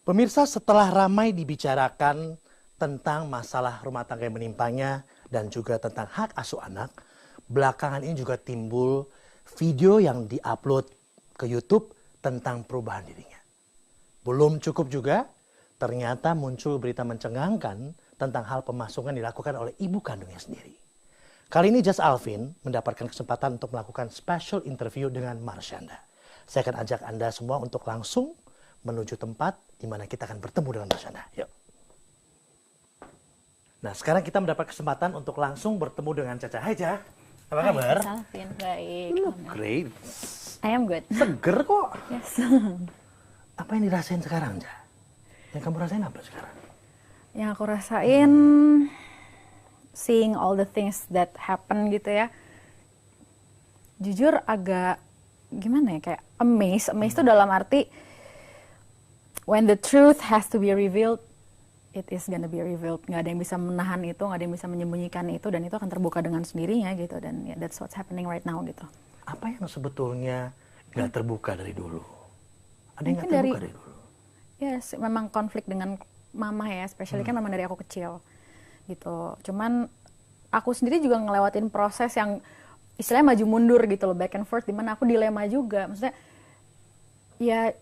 Pemirsa, setelah ramai dibicarakan tentang masalah rumah tangga yang menimpanya dan juga tentang hak asuh anak, belakangan ini juga timbul video yang diupload ke YouTube tentang perubahan dirinya. Belum cukup juga, ternyata muncul berita mencengangkan tentang hal pemasungan dilakukan oleh ibu kandungnya sendiri. Kali ini Just Alvin mendapatkan kesempatan untuk melakukan special interview dengan Marshanda. Saya akan ajak Anda semua untuk langsung menuju tempat di mana kita akan bertemu dengan Marshanda. Yuk. Nah, sekarang kita mendapat kesempatan untuk langsung bertemu dengan Caca. Hai, Caca. Apa kabar? Hai, Alvin. Baik. You look great. I am good. Seger kok. Yes. Apa yang dirasain sekarang, Caca? Yang kamu rasain apa sekarang? Yang aku rasain, seeing all the things that happen gitu ya. Jujur agak, gimana ya, kayak amazed. Amazed itu dalam arti, when the truth has to be revealed, it is gonna be revealed. Nggak ada yang bisa menahan itu, nggak ada yang bisa menyembunyikan itu, dan itu akan terbuka dengan sendirinya gitu. Dan yeah, that's what's happening right now gitu. Apa yang sebetulnya nggak terbuka dari dulu? Ada yang nggak Mungkin terbuka dari dulu? Yes, memang konflik dengan mama ya, especially kan memang dari aku kecil gitu. Cuman aku sendiri juga ngelewatin proses yang istilahnya maju mundur gitu loh, back and forth, dimana aku dilema juga. Maksudnya ya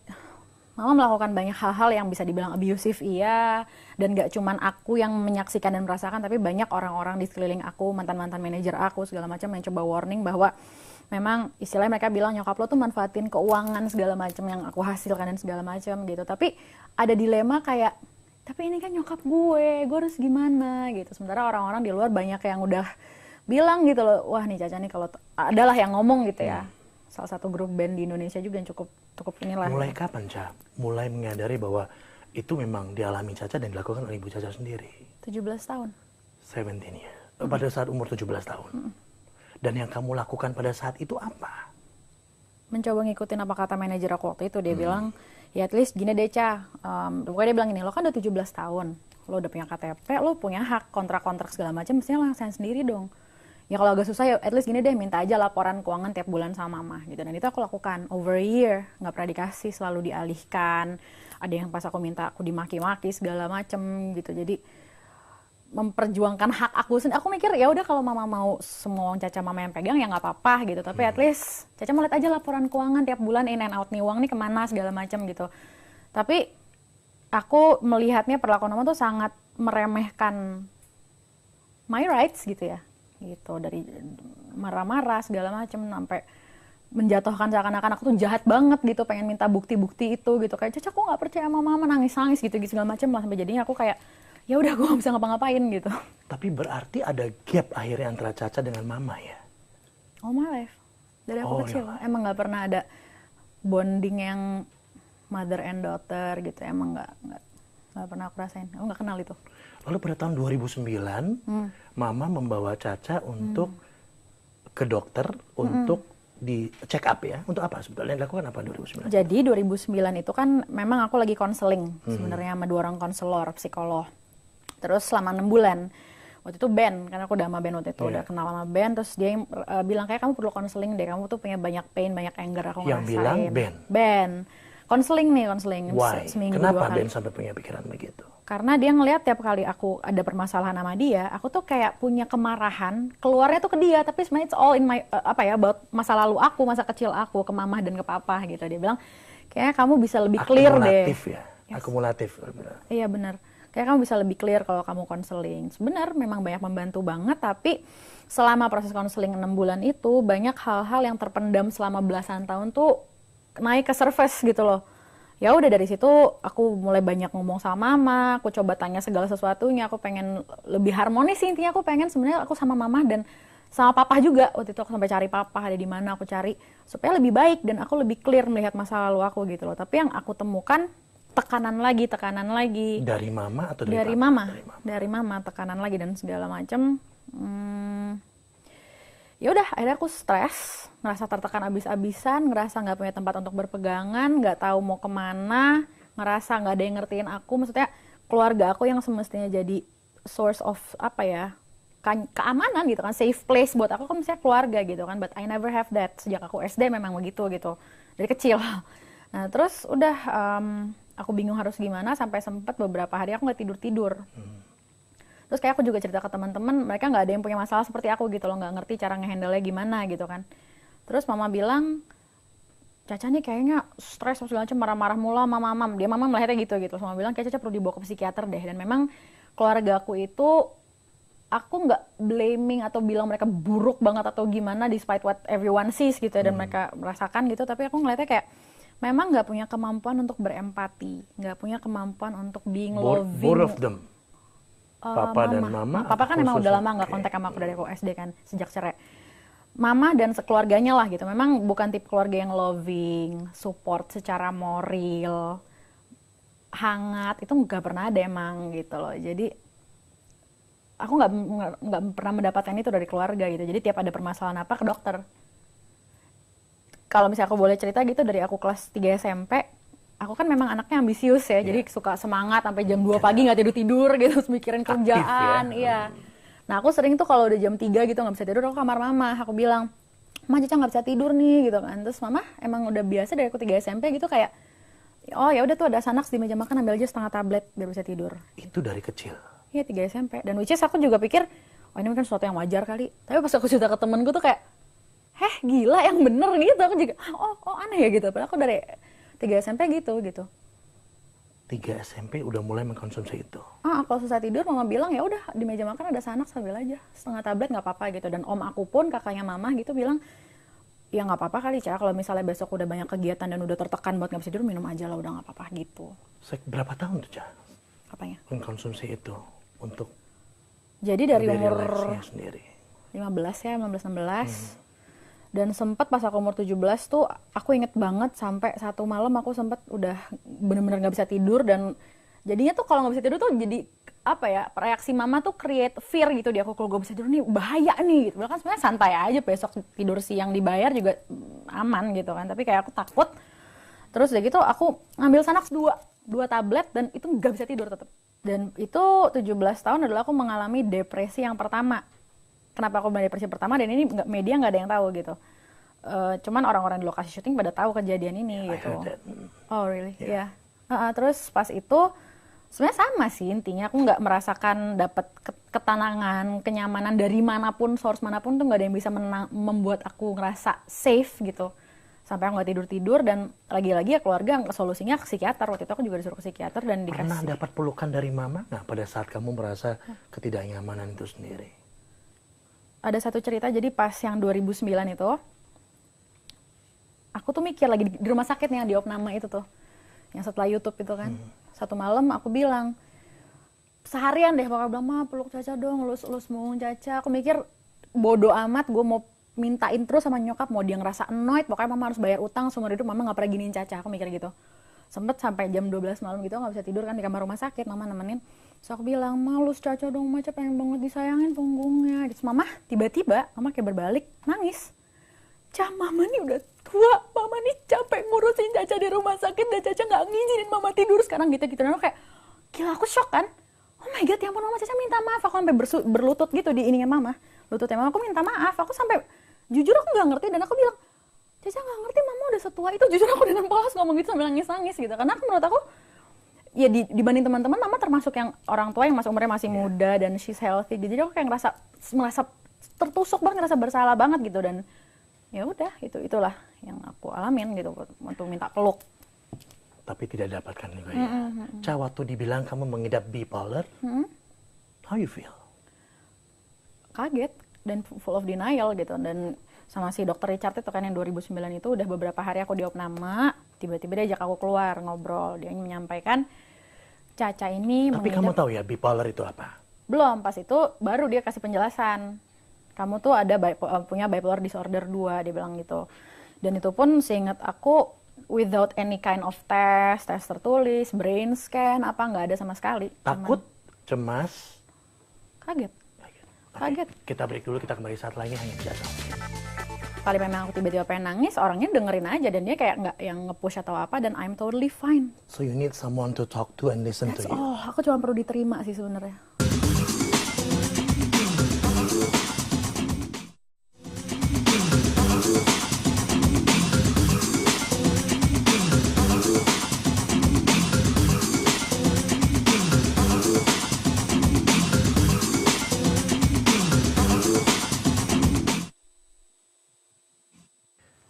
mama melakukan banyak hal-hal yang bisa dibilang abusive, iya, dan gak cuman aku yang menyaksikan dan merasakan, tapi banyak orang-orang di sekeliling aku, mantan-mantan manajer aku segala macam yang coba warning bahwa memang istilahnya mereka bilang nyokap lo tuh manfaatin keuangan segala macam yang aku hasilkan dan segala macam gitu. Tapi ada dilema kayak, tapi ini kan nyokap gue harus gimana gitu. Sementara orang-orang di luar banyak yang udah bilang gitu loh, wah nih Caca nih kalau adalah yang ngomong gitu ya. Salah satu grup band di Indonesia juga yang cukup inilah. Mulai kapan, Caca? Mulai menyadari bahwa itu memang dialami Caca dan dilakukan oleh ibu Caca sendiri? 17 tahun. 17 ya. Pada saat umur 17 tahun. Dan yang kamu lakukan pada saat itu apa? Mencoba ngikutin apa kata manajer aku waktu itu. Dia bilang, ya at least gini deh Ca. Pokoknya dia bilang gini, lo kan udah 17 tahun. Lo udah punya KTP, lo punya hak kontrak-kontrak segala macam, mestinya lo ngerasain sendiri dong. Ya kalau agak susah ya at least gini deh, minta aja laporan keuangan tiap bulan sama mama gitu. Dan itu aku lakukan over a year, nggak pernah dikasih, selalu dialihkan. Ada yang pas aku minta aku dimaki-maki segala macem gitu. Jadi memperjuangkan hak aku sendiri. Aku mikir ya udah kalau mama mau semua uang Caca mama yang pegang ya nggak apa-apa gitu. Tapi at least Caca mau lihat aja laporan keuangan tiap bulan in and out nih, uang nih kemana segala macam gitu. Tapi aku melihatnya perlakuan mama tuh sangat meremehkan my rights gitu ya. Gitu, dari marah-marah segala macam sampai menjatuhkan seakan-akan aku tuh jahat banget gitu, pengen minta bukti-bukti itu gitu, kayak Caca aku nggak percaya sama mama, nangis-nangis gitu segala macam lah, sampai jadinya aku kayak ya udah gue nggak bisa ngapa-ngapain gitu. Tapi berarti ada gap akhirnya antara Caca dengan mama ya? All my life, dari aku kecil emang nggak pernah ada bonding yang mother and daughter gitu, emang nggak pernah aku rasain, aku nggak kenal itu. Lalu pada tahun 2009, mama membawa Caca untuk ke dokter untuk di check up ya. Untuk apa sebetulnya? Yang dilakukan apa 2009? Jadi 2009 itu kan memang aku lagi konseling sebenarnya sama 2 orang konselor, psikolog. Terus selama 6 bulan. Waktu itu Ben, karena aku udah sama Ben waktu itu, udah kenal sama Ben. Terus dia bilang kayak kamu perlu konseling deh, kamu tuh punya banyak pain, banyak anger, aku ngerasain. Yang bilang Ben? Ben. Konseling Why? seminggu 2 Kenapa kali. Ben sampai punya pikiran begitu? Karena dia ngelihat tiap kali aku ada permasalahan sama dia, aku tuh kayak punya kemarahan, keluarnya tuh ke dia, tapi sebenarnya it's all in my, about masa lalu aku, masa kecil aku, ke mama dan ke papa gitu. Dia bilang, kayaknya kamu bisa lebih clear deh. Akumulatif ya? Yes. Akumulatif. Iya benar. Kayak kamu bisa lebih clear kalau kamu konseling. Sebenarnya memang banyak membantu banget, tapi selama proses konseling 6 bulan itu, banyak hal-hal yang terpendam selama belasan tahun tuh naik ke surface gitu loh. Ya udah dari situ aku mulai banyak ngomong sama mama, aku coba tanya segala sesuatunya, aku pengen lebih harmonis sih, intinya aku pengen sebenarnya aku sama mama dan sama papa juga. Waktu itu aku sampai cari papa ada di mana, aku cari supaya lebih baik dan aku lebih clear melihat masa lalu aku gitu loh. Tapi yang aku temukan tekanan lagi. Dari mama atau dari mama? Dari mama, tekanan lagi dan segala macam. Ya udah akhirnya aku stres, ngerasa tertekan abis-abisan, ngerasa nggak punya tempat untuk berpegangan, nggak tahu mau kemana, ngerasa nggak ada yang ngertiin aku. Maksudnya keluarga aku yang semestinya jadi source of keamanan gitu kan, safe place buat aku kan misalnya keluarga gitu kan, but I never have that. Sejak aku SD memang begitu gitu, dari kecil. Nah terus udah Aku bingung harus gimana, sampai sempat beberapa hari aku nggak tidur-tidur. Terus kayak aku juga cerita ke teman-teman, mereka nggak ada yang punya masalah seperti aku gitu loh, nggak ngerti cara ngehandle-nya gimana gitu kan. Terus mama bilang, Caca nih kayaknya stres segala macam, marah-marah mulu sama mamam. Dia mama melihatnya gitu. Terus mama bilang, kayak Caca perlu dibawa ke psikiater deh. Dan memang keluarga aku itu, aku nggak blaming atau bilang mereka buruk banget atau gimana, despite what everyone sees gitu ya, dan mereka merasakan gitu. Tapi aku ngeliatnya kayak, memang nggak punya kemampuan untuk berempati, nggak punya kemampuan untuk being loving. Both of them? Papa dan mama? Papa kan emang udah lama nggak kontak sama aku dari aku SD kan, sejak cerai. Mama dan sekeluarganya lah gitu, memang bukan tipe keluarga yang loving, support secara moral, hangat, itu nggak pernah ada emang gitu loh. Jadi aku nggak pernah mendapatkan itu dari keluarga gitu. Jadi tiap ada permasalahan apa ke dokter. Kalau misalnya aku boleh cerita gitu, dari aku kelas 3 SMP, aku kan memang anaknya ambisius ya, jadi suka semangat sampai jam 2 pagi nggak tidur-tidur gitu, terus mikirin kerjaan, iya. Nah aku sering tuh kalau udah jam 3 gitu nggak bisa tidur, aku kamar mama, aku bilang, Ma Caca nggak bisa tidur nih gitu kan. Terus mama emang udah biasa dari aku 3 SMP gitu kayak, oh ya udah tuh ada Xanax di meja makan, ambil aja setengah tablet biar bisa tidur. Itu dari kecil? Iya 3 SMP, dan which is aku juga pikir, oh ini kan sesuatu yang wajar kali. Tapi pas aku cerita ke temenku tuh kayak, gila yang bener gitu. Aku juga, oh aneh ya gitu. Padahal aku dari 3 SMP gitu. 3 SMP udah mulai mengkonsumsi itu? Kalau susah tidur mama bilang ya udah di meja makan ada Xanax, ambil aja setengah tablet nggak apa-apa gitu. Dan om aku pun, kakaknya mama gitu, bilang ya nggak apa-apa kali Ca, kalau misalnya besok udah banyak kegiatan dan udah tertekan buat nggak bisa tidur, minum aja lah, udah nggak apa-apa gitu. Berapa tahun tuh Ca? Apanya? Mengkonsumsi itu untuk jadi dari umur sendiri 15 ya, 15-16. Dan sempat pas aku umur 17 tuh, aku inget banget sampai satu malam aku sempat udah bener-bener nggak bisa tidur. Dan jadinya tuh kalau nggak bisa tidur tuh jadi apa ya, reaksi mama tuh create fear gitu di aku, kalau gue bisa tidur nih bahaya nih gitu. Kan sebenarnya santai aja, besok tidur siang dibayar juga aman gitu kan, tapi kayak aku takut. Terus udah gitu aku ngambil Xanax 2 tablet dan itu nggak bisa tidur tetap. Dan itu 17 tahun adalah aku mengalami depresi yang pertama. Kenapa aku mengalami depresi pertama, dan ini media nggak ada yang tahu gitu. Cuman orang-orang di lokasi syuting pada tahu kejadian ini gitu. Oh really? Ya. Terus pas itu sebenarnya sama sih intinya, aku nggak merasakan dapat ketenangan, kenyamanan dari manapun, source manapun tuh nggak ada yang bisa membuat aku ngerasa safe gitu. Sampai aku nggak tidur-tidur, dan lagi-lagi ya keluarga solusinya ke psikiater. Waktu itu aku juga disuruh ke psikiater dan dikasih. Pernah dapat pelukan dari mama nggak pada saat kamu merasa ketidaknyamanan itu sendiri? Ada satu cerita, jadi pas yang 2009 itu, aku tuh mikir lagi di rumah sakit nih yang di Opname itu tuh, yang setelah YouTube itu kan. Satu malam aku bilang, seharian deh bakal bilang, Ma peluk Caca dong, lus mau Caca. Aku mikir bodoh amat, gue mau mintain terus sama nyokap, mau dia ngerasa annoyed, pokoknya mama harus bayar utang seumur hidup, mama gak pernah giniin Caca. Aku mikir gitu. Sempet sampai jam 12 malam gitu gak bisa tidur kan, di kamar rumah sakit, mama nemenin. So aku bilang, Ma lus Caca dong, Ma Caca pengen banget disayangin punggungnya. Terus mama tiba-tiba, mama kayak berbalik, nangis. Ca, mama nih udah tua, mama nih capek ngurusin Caca di rumah sakit, dan Caca gak ngizinin mama tidur sekarang gitu. Dan aku kayak, gila, aku shock kan. Oh my god, ya ampun mama, Caca minta maaf. Aku sampai berlutut gitu di ininya mama. Lututnya mama, aku minta maaf. Aku sampai, jujur aku gak ngerti, dan aku bilang, Caca gak ngerti mama udah setua itu. Jujur aku udah nempel ngomong gitu sambil nangis-nangis gitu. Karena aku, menurut aku, ya dibanding teman-teman, mama termasuk yang orang tua yang umurnya masih muda dan she's healthy. Jadi aku kayak merasa tertusuk banget, ngerasa bersalah banget gitu. Dan ya udah, itulah yang aku alamin gitu, untuk minta peluk. Tapi tidak dapatkan juga ya. Ca, waktu dibilang kamu mengidap bipolar, how you feel? Kaget dan full of denial gitu. Dan sama si dokter Richard itu kan yang 2009 itu, udah beberapa hari aku di Opname, tiba-tiba dia ajak aku keluar ngobrol. Dia menyampaikan, Caca ini Tapi kamu tahu ya bipolar itu apa? Belum, pas itu baru dia kasih penjelasan. Kamu tuh ada punya bipolar disorder 2, dia bilang gitu. Dan itu pun seingat aku without any kind of tes tertulis, brain scan, nggak ada sama sekali. Takut, cemas, kaget. Kaget. Kita break dulu, kita kembali saat lagi hanya jatuh. Kali memang aku tiba-tiba pengen nangis, orangnya dengerin aja, dan dia kayak nggak yang nge-push atau apa, dan I'm totally fine. So you need someone to talk to and listen That's to you. all. Aku cuma perlu diterima sih sebenarnya.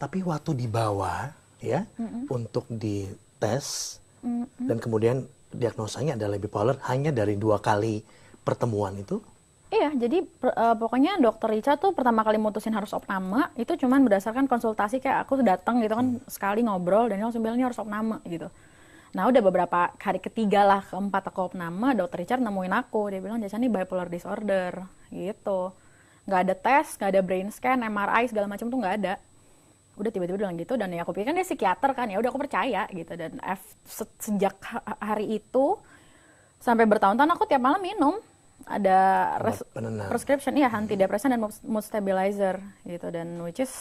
Tapi waktu dibawa ya untuk dites dan kemudian diagnosanya adalah bipolar hanya dari 2 kali pertemuan itu. Iya, jadi pokoknya dokter Richard tuh pertama kali mutusin harus opname itu cuman berdasarkan konsultasi, kayak aku datang gitu kan sekali ngobrol dan dia langsung bilang ini harus opname gitu. Nah udah beberapa hari ketiga lah, keempat aku opname, dokter Richard nemuin aku, dia bilang Caca ini bipolar disorder gitu. Nggak ada tes, nggak ada brain scan, MRI segala macam tuh nggak ada. Udah tiba-tiba bilang gitu, dan ya aku pikir kan dia psikiater kan, ya udah aku percaya gitu. Dan sejak hari itu sampai bertahun-tahun aku tiap malam minum ada prescription, iya, antidepresan dan mood stabilizer gitu. Dan which is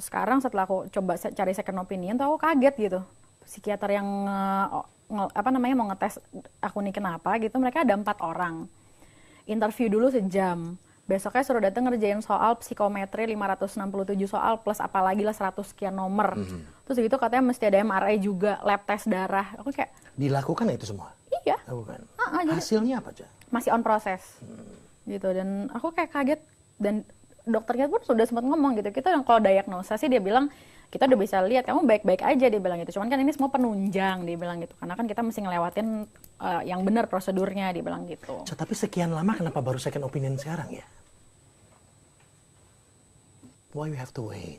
sekarang setelah aku coba cari second opinion tuh aku kaget gitu, psikiater yang mau ngetes aku nih kenapa gitu, mereka ada 4 orang, interview dulu sejam, besoknya suruh datang ngerjain soal psikometri 567 soal plus apalagi lah 100 sekian nomor. Terus gitu katanya mesti ada MRI juga, lab tes darah. Aku kayak dilakukan itu semua? Iya. Lakukan. Jadi hasilnya apa aja? masih on proses gitu. Dan aku kayak kaget, dan dokternya pun sudah sempat ngomong gitu, kita kalau diagnosa sih dia bilang kita udah bisa lihat kamu baik-baik aja, dia bilang gitu, cuman kan ini semua penunjang, dia bilang gitu, karena kan kita mesti ngelewatin yang benar prosedurnya, dia bilang gitu. Tapi sekian lama kenapa baru second opinion sekarang ya? Why we have to wait?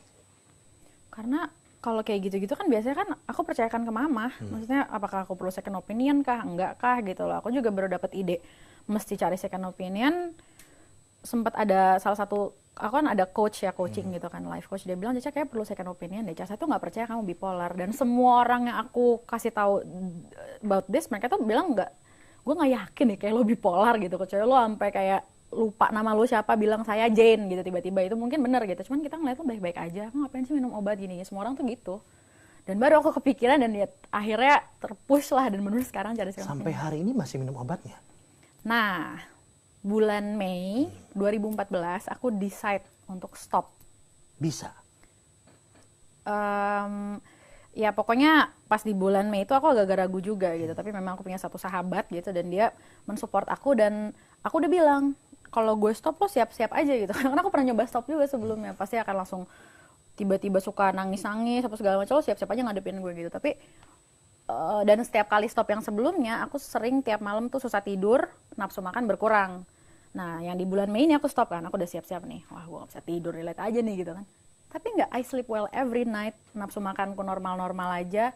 Karena kalau kayak gitu-gitu kan biasanya kan aku percayakan ke mama, maksudnya apakah aku perlu second opinion kah, enggak kah gitu loh. Aku juga baru dapat ide mesti cari second opinion. Sempat ada salah satu, aku kan ada coach ya, coaching gitu kan, life coach, dia bilang Caca kayak perlu second opinion deh, Caca tuh nggak percaya kamu bipolar. Dan semua orang yang aku kasih tahu about this, mereka tuh bilang nggak, gue nggak yakin nih kayak lo bipolar gitu, kecuali lo sampai kayak lupa nama lo siapa, bilang saya Jane gitu tiba-tiba, itu mungkin bener gitu. Cuman kita ngeliat lo baik-baik aja, kamu ngapain sih minum obat gini, semua orang tuh gitu. Dan baru aku kepikiran, dan ya akhirnya terpush lah, dan bener sekarang cari second sampai opinion. hari ini masih minum obatnya? Nah, bulan Mei 2014 aku decide untuk stop. Bisa? Ya pokoknya pas di bulan Mei itu aku agak ragu juga gitu, tapi memang aku punya satu sahabat gitu, dan dia mensupport aku, dan aku udah bilang kalau gue stop lo siap-siap aja gitu. Karena aku pernah nyoba stop juga sebelumnya, pasti akan langsung tiba-tiba suka nangis-nangis apa segala macam, lo siap-siap aja ngadepin gue gitu. Tapi dan setiap kali stop yang sebelumnya aku sering tiap malam tuh susah tidur, nafsu makan berkurang. Nah yang di bulan Mei ini aku stop kan, aku udah siap-siap nih, wah gue gak bisa tidur, relate aja nih gitu kan. Tapi nggak, I sleep well every night, nafsu makanku normal-normal aja.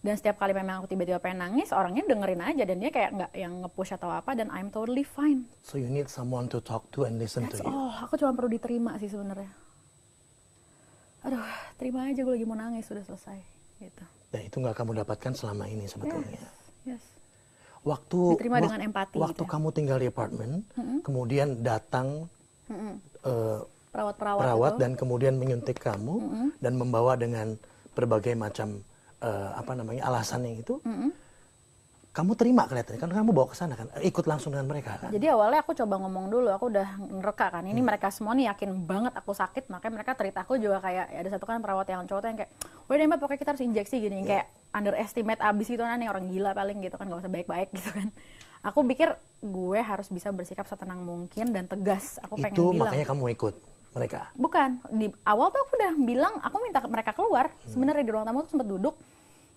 Dan setiap kali memang aku tiba-tiba pengen nangis, orangnya dengerin aja, dan dia kayak nggak yang nge-push atau apa, dan I'm totally fine. So you need someone to talk to and listen That's to you. all. Aku cuma perlu diterima sih sebenarnya. Aduh, terima aja gue lagi mau nangis, sudah selesai gitu. Dan itu nggak kamu dapatkan selama ini sebetulnya. Yes. Waktu Diterima dengan empati waktu gitu ya. kamu tinggal di apartemen, kemudian datang Perawat dan kemudian menyuntik kamu dan membawa dengan berbagai macam alasannya itu, kamu terima kelihatannya kan, kamu bawa ke sana kan, ikut langsung dengan mereka kan. Jadi awalnya aku coba ngomong dulu, aku udah nereka kan, ini mereka semua nih yakin banget aku sakit, makanya mereka treat aku juga kayak, ya ada satu kan perawat yang cowok yang kayak, udah deh mbak pokoknya kita harus injeksi gini, kayak underestimate abis gitu kan, nih orang gila paling gitu kan, gak usah baik-baik gitu kan. Aku pikir gue harus bisa bersikap setenang mungkin dan tegas, aku pengen Itu bilang. makanya kamu ikut mereka? Bukan, di awal tuh aku udah bilang, aku minta mereka keluar, sebenarnya di ruang tamu tuh sempat duduk,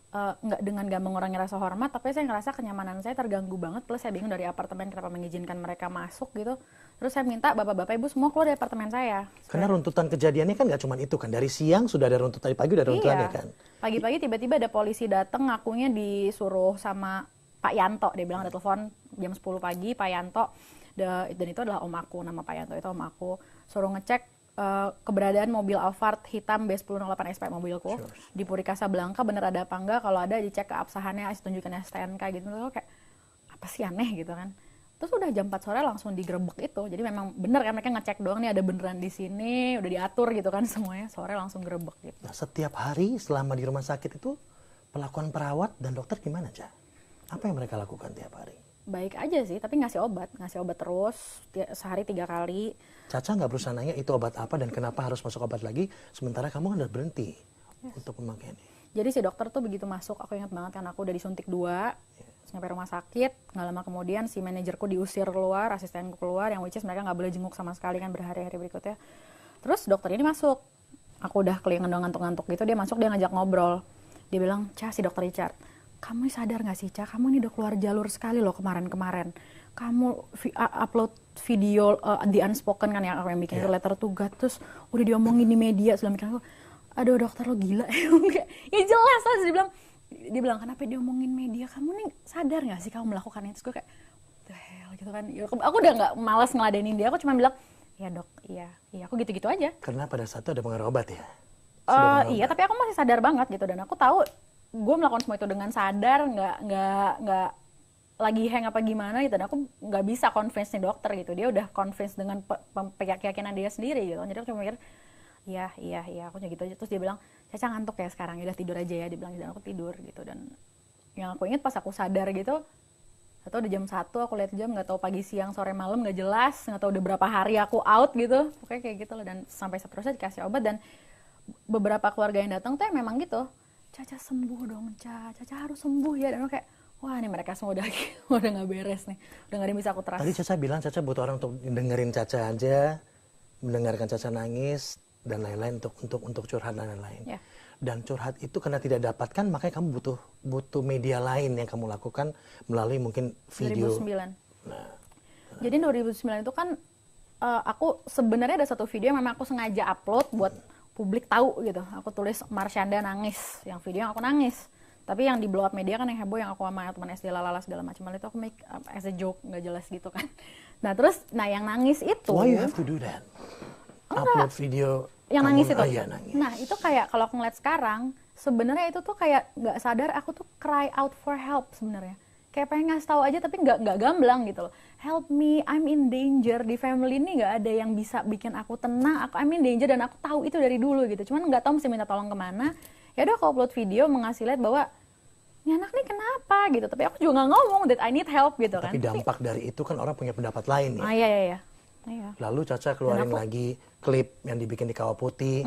nggak dengan gak mengurangi rasa hormat, tapi saya ngerasa kenyamanan saya terganggu banget, plus saya bingung dari apartemen kenapa mengizinkan mereka masuk gitu. Terus saya minta bapak-bapak ibu semua keluar dari apartemen saya. Karena runtutan kejadiannya kan nggak cuma itu kan, dari siang sudah ada runtutan, pagi udah ada runtutannya kan. Pagi-pagi tiba-tiba ada polisi datang, ngakunya disuruh sama Pak Yanto, dia bilang ada telepon jam 10 pagi Pak Yanto, dan itu adalah om aku, nama Pak Yanto itu om aku, suruh ngecek keberadaan mobil Alphard hitam B1008 SP mobilku di Puri Kasablanka, bener ada apa enggak, kalau ada dicek keabsahannya, tunjukkan STNK gitu. Terus kayak apa sih aneh gitu kan. Terus udah jam 4 sore langsung digerebek itu. Jadi memang bener kan, mereka ngecek doang nih ada beneran di sini, udah diatur gitu kan semuanya, sore langsung gerebek gitu. Nah, setiap hari selama di rumah sakit itu perlakuan perawat dan dokter gimana aja? Apa yang mereka lakukan tiap hari? Baik aja sih, tapi ngasih obat terus sehari 3 kali. Caca nggak berusaha nanya itu obat apa dan kenapa harus masuk obat lagi, sementara kamu kan udah berhenti untuk pemakaiannya. Jadi si dokter tuh begitu masuk, aku ingat banget kan, aku udah disuntik 2, sampai rumah sakit, nggak lama kemudian si manajerku diusir keluar, asistenku keluar, yang which is mereka nggak boleh jenguk sama sekali kan berhari-hari berikutnya. Terus dokter ini masuk, aku udah kelihatan ngantuk-ngantuk gitu, dia masuk, dia ngajak ngobrol. Dia bilang, Ca, si dokter Richard, kamu sadar gak sih, Ca, kamu ini udah keluar jalur sekali loh kemarin-kemarin. Kamu upload video The Unspoken kan, yang aku yang bikin itu Letter to God, terus udah diomongin di media, segala macam. Aduh dokter, lo gila. Ya jelas lah, dia bilang kenapa diomongin media, kamu nih sadar gak sih kamu melakukan itu? Terus gue kayak, what the hell gitu kan. Ya, aku udah gak malas ngeladenin dia, aku cuma bilang, ya dok, iya aku gitu-gitu aja. Karena pada saat itu ada pengaruh obat ya? Iya, tapi aku masih sadar banget gitu, dan aku tahu gue melakukan semua itu dengan sadar, nggak lagi hang apa gimana gitu, dan aku nggak bisa convince nih dokter gitu, dia udah convince dengan keyakinan dia sendiri gitu. Jadi aku cuma mikir, iya aku gitu aja. Terus dia bilang, Caca ngantuk ya sekarang, ya udah tidur aja ya, dia bilang, dan aku tidur gitu. Dan yang aku ingat pas aku sadar gitu, atau udah jam 1, aku lihat jam, nggak tahu pagi siang sore malam, nggak jelas, nggak tahu udah berapa hari aku out gitu, pokoknya kayak gitu loh. Dan sampai seterusnya dikasih obat, dan beberapa keluarga yang datang tuh memang gitu, Caca sembuh dong, Caca harus sembuh ya. Dan aku kayak, wah ini mereka semua udah nggak beres nih, udah nggak ada yang bisa aku trust. Tadi Caca bilang Caca butuh orang untuk dengerin Caca aja, mendengarkan Caca nangis dan lain-lain untuk curhat dan lain-lain. Ya. Dan curhat itu karena tidak dapatkan, makanya kamu butuh media lain yang kamu lakukan melalui mungkin video. 2009. Jadi 2009 itu kan aku sebenarnya ada satu video yang memang aku sengaja upload buat publik tahu gitu. Aku tulis Marsyanda nangis, yang video yang aku nangis. Tapi yang di blow up media kan yang heboh, yang aku sama teman SD lalala segala macam, itu aku make as a joke, nggak jelas gitu kan. Nah terus, yang nangis itu. Why you have to do that? Upload video yang nangis itu. Iya, nangis. Nah itu kayak kalau aku ngeliat sekarang, sebenarnya itu tuh kayak nggak sadar aku tuh cry out for help sebenarnya. Kayak pengen ngasih tahu aja tapi nggak gamblang gitu loh. Help me, I'm in danger. Di family ini nggak ada yang bisa bikin aku tenang. I'm in danger, dan aku tahu itu dari dulu gitu. Cuman nggak tahu mesti minta tolong kemana. Ya udah aku upload video mengasih lihat bahwa ini anak nih kenapa gitu. Tapi aku juga nggak ngomong that I need help gitu kan. Tapi dampak dari itu kan orang punya pendapat lain ya. Iya. Lalu Caca keluarin lagi klip yang dibikin di Kawah Putih,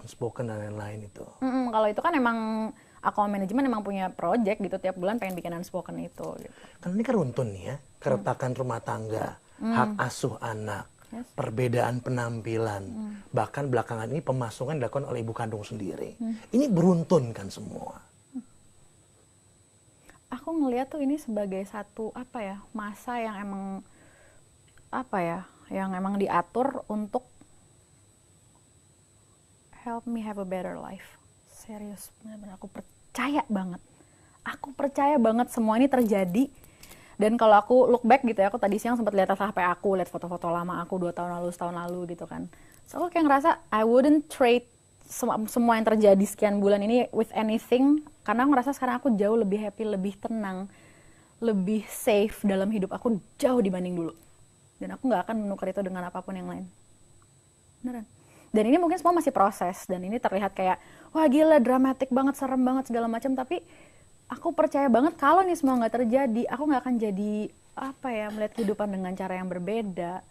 Unspoken dan lain-lain itu. Kalau itu kan emang aku manajemen emang punya project gitu, tiap bulan pengen bikin Unspoken itu gitu. Kan ini kan runtun nih ya, keretakan rumah tangga, hak asuh anak, perbedaan penampilan, bahkan belakangan ini pemasungan dilakukan oleh ibu kandung sendiri. Ini beruntun kan semua. Aku ngelihat tuh ini sebagai satu masa yang emang yang emang diatur untuk help me have a better life. Serius, benar-benar aku percaya banget semua ini terjadi. Dan kalau aku look back gitu ya, aku tadi siang sempat lihat HP aku, lihat foto-foto lama aku 2 tahun lalu, setahun lalu gitu kan. So aku kayak ngerasa I wouldn't trade semua yang terjadi sekian bulan ini with anything, karena aku ngerasa sekarang aku jauh lebih happy, lebih tenang, lebih safe dalam hidup aku jauh dibanding dulu. Dan aku nggak akan menukar itu dengan apapun yang lain. Beneran. Dan ini mungkin semua masih proses, dan ini terlihat kayak wah gila, dramatik banget, serem banget segala macam, tapi aku percaya banget kalau ini semua nggak terjadi, aku nggak akan jadi melihat kehidupan dengan cara yang berbeda,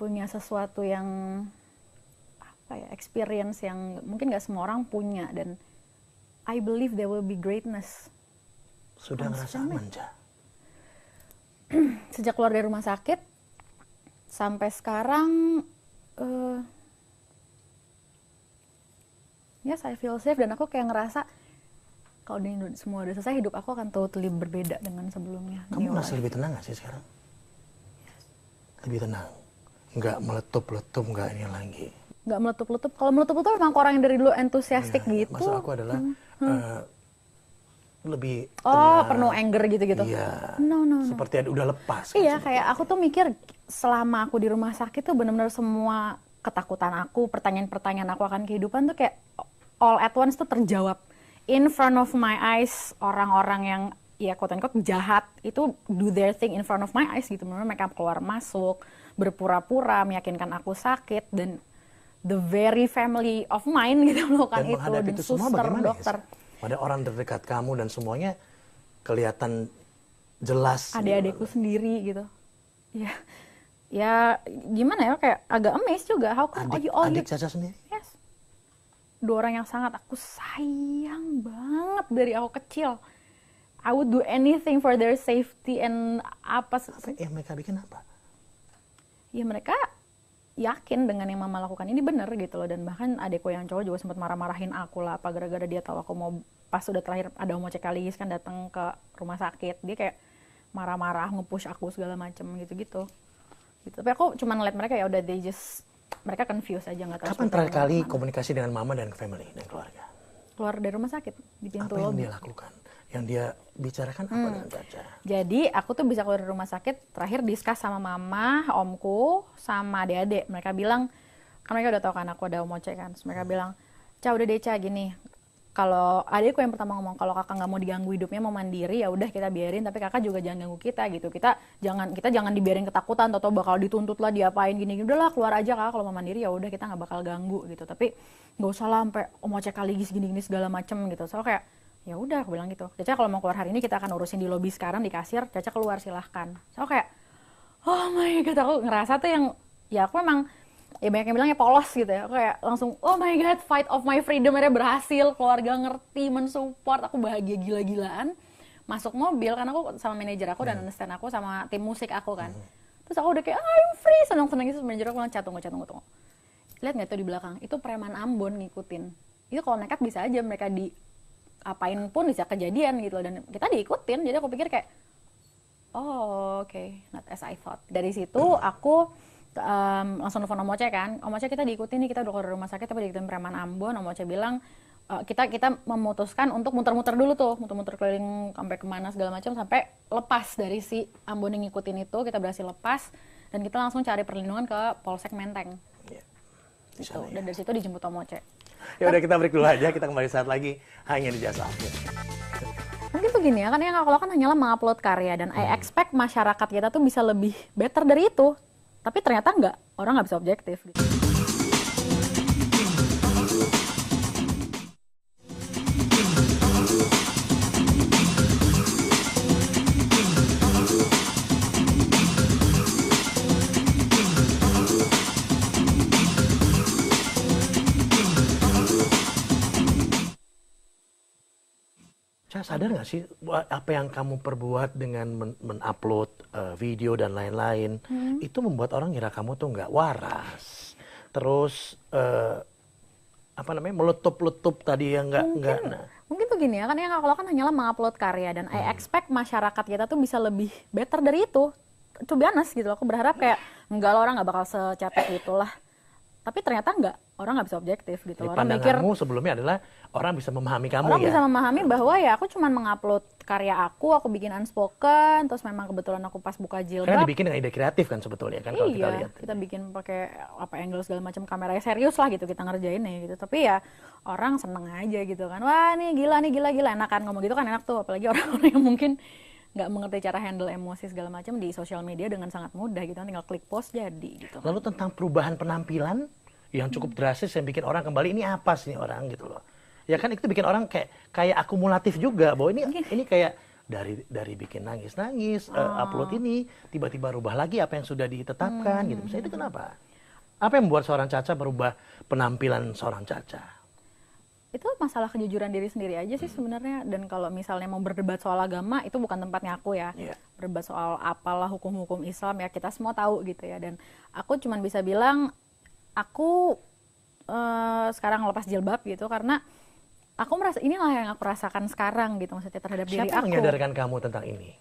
punya sesuatu yang experience yang mungkin nggak semua orang punya, dan I believe there will be greatness. Sudah ngerasa aman, Ja? Sejak keluar dari rumah sakit sampai sekarang, yes, I feel safe, dan aku kayak ngerasa kalau ini semua udah selesai, hidup aku akan totally berbeda dengan sebelumnya. Kamu merasa lebih tenang gak sih sekarang? Lebih tenang? Nggak meletup-letup, nggak ini lagi? Nggak meletup-letup. Kalau meletup-letup memang orang yang dari dulu entusiastik gitu. Maksud aku adalah lebih penuh anger gitu-gitu. Iya. No. Seperti udah lepas. Iya, kayak aku tuh mikir selama aku di rumah sakit tuh benar-benar semua ketakutan aku, pertanyaan-pertanyaan aku akan kehidupan tuh kayak all at once tuh terjawab. In front of my eyes, orang-orang yang ya quote-unquote jahat itu do their thing in front of my eyes gitu. Mereka keluar masuk, berpura-pura, meyakinkan aku sakit, dan the very family of mine gitu melakukan itu. Dan itu semua suster, bagaimana dokter. Ya? Pada orang terdekat kamu dan semuanya kelihatan jelas. Adik-adikku sendiri gitu. Ya gimana ya, kayak agak amazed juga. How come adik Caca sendiri? Yes. 2 orang yang sangat aku sayang banget dari aku kecil. I would do anything for their safety and Mereka bikin apa? Ya mereka yakin dengan yang mama lakukan ini bener gitu loh. Dan bahkan adekku yang cowok juga sempat marah-marahin aku lah, apa gara-gara dia tahu aku mau, pas udah terakhir ada homoseksualis kan datang ke rumah sakit, dia kayak marah-marah, nge-push aku segala macem gitu-gitu. Gitu. Tapi aku cuma ngeliat mereka, ya udah, mereka confused aja, nggak tahu. Kapan terakhir kali komunikasi dengan mama dan family dan keluarga? Keluar dari rumah sakit di pintu Apa yang lobi. dia lakukan? Yang dia bicarakan apa dengan Caca? Jadi aku tuh bisa keluar dari rumah sakit terakhir discuss sama mama, omku, sama adik-adik. Mereka bilang, kan mereka udah tahu kan aku ada homoce kan. Terus mereka bilang, Ca udah deh Ca gini. Kalau adikku yang pertama ngomong, kalau kakak nggak mau diganggu hidupnya, mau mandiri, ya udah kita biarin. Tapi kakak juga jangan ganggu kita gitu. Kita jangan dibiarin ketakutan, atau bakal dituntut lah, diapain gini. Udahlah keluar aja kakak, kalau mau mandiri ya udah kita nggak bakal ganggu gitu. Tapi nggak usah lah sampai homoce kali gini segala macem gitu. So kayak ya udah aku bilang gitu, Caca kalau mau keluar hari ini kita akan urusin di lobi sekarang, di kasir, Caca keluar silahkan. So kayak oh my god, aku ngerasa tuh yang, ya aku memang, ya banyak yang bilangnya polos gitu ya, aku kayak langsung oh my god, fight of my freedom akhirnya berhasil, keluarga ngerti, mensupport, aku bahagia gila-gilaan. Masuk mobil kan aku sama manajer aku dan assistant aku sama tim musik aku kan, terus aku udah kayak I'm free, seneng-seneng gitu. Manajer aku bilang tunggu, lihat nggak tuh di belakang itu preman Ambon ngikutin. Itu kalau nekat bisa aja mereka di apain pun bisa kejadian gitu loh, dan kita diikutin. Jadi aku pikir kayak oh oke, not as I thought. Dari situ aku langsung nelfon Omoce kan, Omoce kita diikutin nih, kita udah keluar rumah sakit tapi diikutin preman Ambon. Omoce bilang kita memutuskan untuk muter-muter dulu tuh, muter-muter keliling sampai kemana segala macam, sampai lepas dari si Ambon yang ngikutin itu. Kita berhasil lepas dan kita langsung cari perlindungan ke Polsek Menteng. Gitu. Dan dari situ dijemput Omoce. Ya udah, kita break dulu aja, kita kembali saat lagi hanya di Jasa Update. Mungkin begini ya, kan yang aku lakukan hanyalah mengupload karya, dan I expect masyarakat kita tuh bisa lebih better dari itu. Tapi ternyata enggak, orang nggak bisa objektif gitu. Sadar nggak sih apa yang kamu perbuat dengan men-upload video dan lain-lain, itu membuat orang ngira kamu tuh nggak waras, terus apa namanya, meletup-letup tadi yang nggak. Mungkin begini ya, kan yang aku lakukan hanyalah mengupload karya, dan I expect masyarakat kita tuh bisa lebih better dari itu. To be honest gitu, aku berharap kayak enggak lah, orang nggak bakal secetek itulah. Tapi ternyata enggak, orang nggak bisa objektif gitu. Jadi Orang mikir pandanganmu sebelumnya adalah orang bisa memahami kamu, orang ya? bisa memahami bahwa ya aku cuma mengupload karya aku bikin unspoken, terus memang kebetulan aku pas buka Karena jilbab. dibikin dengan ide kreatif kan sebetulnya kan, kalau kita Iya, lihat. kita bikin pakai apa angle segala macam, kameranya serius lah gitu kita ngerjainnya gitu. Tapi ya orang seneng aja gitu kan. Wah, nih gila, enakan ngomong gitu kan, enak tuh. Apalagi orang-orang yang mungkin nggak mengerti cara handle emosi segala macam di sosial media dengan sangat mudah gitu, tinggal klik post jadi gitu. Lalu tentang perubahan penampilan yang cukup drastis yang bikin orang kembali, ini apa sih orang gitu loh. Ya kan itu bikin orang kayak akumulatif juga, bahwa ini kayak dari bikin nangis upload ini tiba-tiba rubah lagi apa yang sudah ditetapkan gitu. Misalnya itu kenapa? Apa yang membuat seorang Caca berubah penampilan seorang Caca? Itu masalah kejujuran diri sendiri aja sih sebenarnya. Dan kalau misalnya mau berdebat soal agama, itu bukan tempatnya aku ya. Berdebat soal apalah hukum-hukum Islam, ya kita semua tahu gitu ya. Dan aku cuma bisa bilang aku sekarang lepas jilbab gitu karena aku merasa inilah yang aku rasakan sekarang gitu, maksudnya terhadap diri aku. Siapa menyadarkan kamu tentang ini?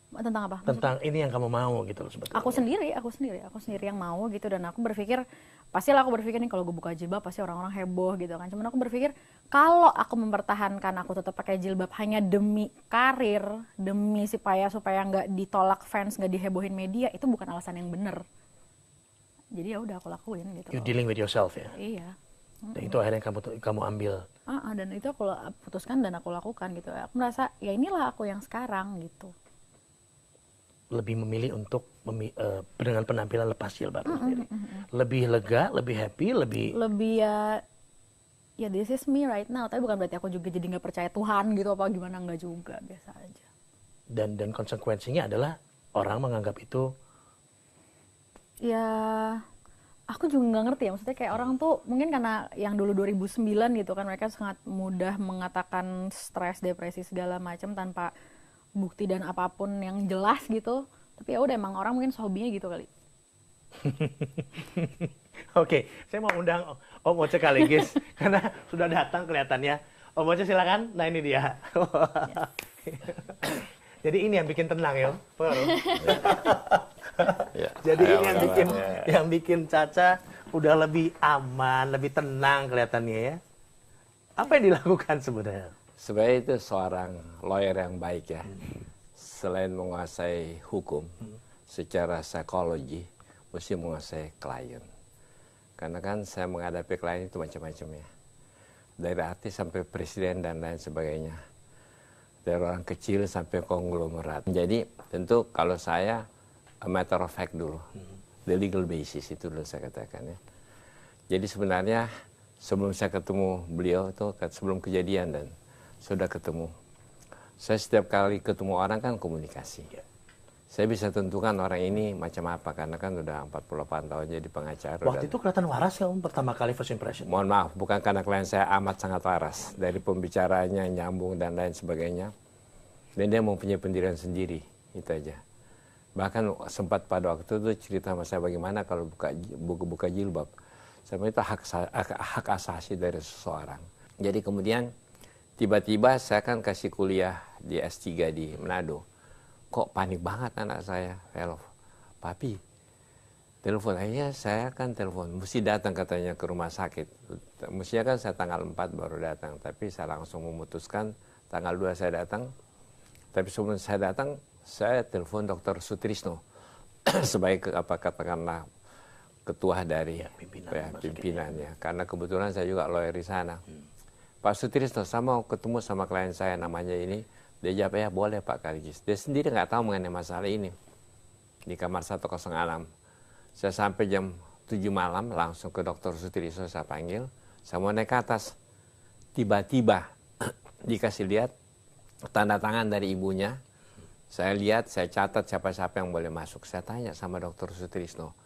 Tentang apa? Tentang ini yang kamu mau gitu loh sebetulnya. Aku sendiri yang mau gitu. Dan aku berpikir, pastilah aku berpikir nih kalau gue buka jilbab pasti orang-orang heboh gitu kan. Cuman aku berpikir kalau aku mempertahankan aku tetap pakai jilbab hanya demi karir, demi supaya nggak ditolak fans, nggak dihebohin media, itu bukan alasan yang benar. Jadi ya udah aku lakuin gitu. You dealing with yourself ya. Iya. Dan itu akhirnya kamu ambil. Dan itu aku putuskan dan aku lakukan gitu. Aku merasa ya inilah aku yang sekarang gitu. Lebih memilih untuk dengan penampilan lepas jilbab sendiri. Lebih lega, lebih happy, lebih ya this is me right now. Tapi bukan berarti aku juga jadi nggak percaya Tuhan gitu apa gimana, nggak juga, biasa aja. Dan konsekuensinya adalah orang menganggap itu, ya aku juga nggak ngerti ya, maksudnya kayak orang tuh mungkin karena yang dulu 2009 gitu kan, mereka sangat mudah mengatakan stres, depresi segala macam tanpa bukti dan apapun yang jelas gitu. Tapi ya udah, emang orang mungkin hobinya gitu kali. Oke, saya mau undang Om Oce sekaligus karena sudah datang kelihatannya. Om Oce silakan. Nah ini dia. Jadi ini yang bikin tenang ya, Om. Ya, Jadi ayo, ini kawan. yang bikin Caca udah lebih aman, lebih tenang kelihatannya ya. Apa yang dilakukan sebenarnya? Sebenarnya itu seorang lawyer yang baik ya. Selain menguasai hukum, secara psikologi, mesti menguasai klien. Karena kan saya menghadapi klien itu macam-macam ya. Dari artis sampai presiden dan lain sebagainya. Dari orang kecil sampai konglomerat. Jadi tentu kalau saya, a matter of fact dulu. The legal basis itu dulu saya katakan ya. Jadi sebenarnya sebelum saya ketemu beliau itu sebelum kejadian dan sudah ketemu. Saya setiap kali ketemu orang kan komunikasi. Saya bisa tentukan orang ini macam apa karena kan udah 48 tahun jadi pengacara. Waktu itu kelihatan waras ya Om pertama kali first impression. Mohon maaf, bukan karena klien saya amat sangat waras. Dari pembicaraannya, nyambung dan lain sebagainya. Dan dia mempunyai pendirian sendiri, itu aja. Bahkan sempat pada waktu itu cerita sama saya bagaimana kalau buka jilbab. Sama itu hak asasi dari seseorang. Jadi kemudian tiba-tiba saya kan kasih kuliah di S3 di Manado. Kok panik banget anak saya, Velof. Papi, telepon. Akhirnya saya kan telepon. Mesti datang katanya ke rumah sakit. Mestinya kan saya tanggal 4 baru datang. Tapi saya langsung memutuskan tanggal 2 saya datang. Tapi sebelum saya datang, saya telepon Dr. Sutrisno. Sebagai katakanlah ketua dari pimpinan ya. Karena kebetulan saya juga lawyer di sana. Pak Sutrisno, saya mau ketemu sama klien saya namanya ini. Dia jawab, ya boleh Pak Kaligis. Dia sendiri nggak tahu mengenai masalah ini. Di kamar 106. Saya sampai jam 7 malam langsung ke Dr. Sutrisno saya panggil. Saya mau naik ke atas. Tiba-tiba dikasih lihat tanda tangan dari ibunya. Saya lihat, saya catat siapa-siapa yang boleh masuk. Saya tanya sama Dr. Sutrisno.